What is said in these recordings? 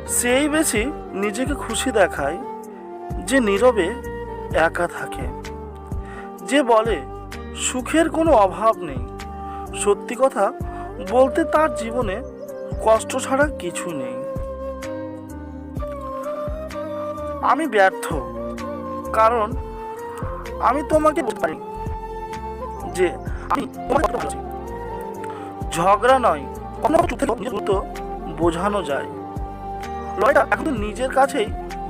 সেই বেশি নিজেকে খুশি দেখায় যে নীরবে একা থাকে, যে বলে সুখের কোনো অভাব নেই। সত্যি কথা বলতে তার জীবনে কষ্ট ছাড়া কিছু নেই। আমি ব্যর্থ কারণ আমি তোমাকে বলতে পারি যে আমি তোমাকে কত ভালোবাসি। ঝগড়া নয়, কোনো কিছু থেকে দ্রুত বোঝানো যায়। লড়াইটা এখন নিজের কাছেই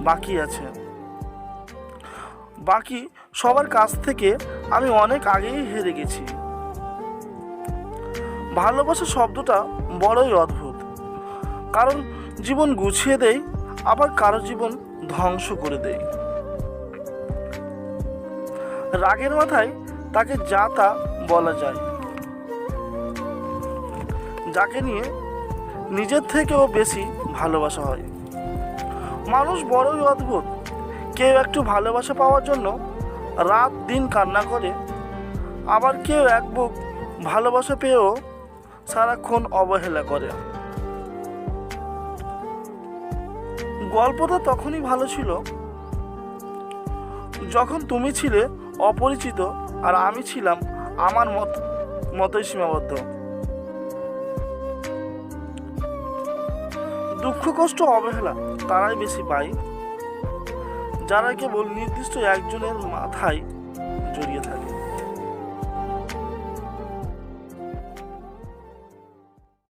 বাকি আছে। বাকি সবার কাছ থেকে আমি অনেক আগেই হেরে গেছি। ভালোবাসা শব্দটা বড়ই অদ্ভুত, কারণ জীবন গুছিয়ে দেয়, আবার কারো জীবন ধ্বংস করে দেয়। রাগের মাথায় তাকে যা তা বলা যায়, যাকে নিয়ে নিজের থেকেও বেশি ভালোবাসা হয়। মানুষ বড়ই অদ্ভুত। কেউ একটু ভালোবাসা পাওয়ার জন্য রাত দিন কান্না করে, আবার কেউ এক বুক ভালোবাসা পেয়েও সারাক্ষণ অবহেলা করে। গল্পটা তখনই ভালো ছিল যখন তুমি ছিলে অপরিচিত আর আমি ছিলাম আমার মতোই সীমাবদ্ধ। দুঃখ কষ্ট অবহেলা তারাই বেশি পায় যারা কেবল নির্দিষ্ট একজনের মাথায় জড়িয়ে থাকে।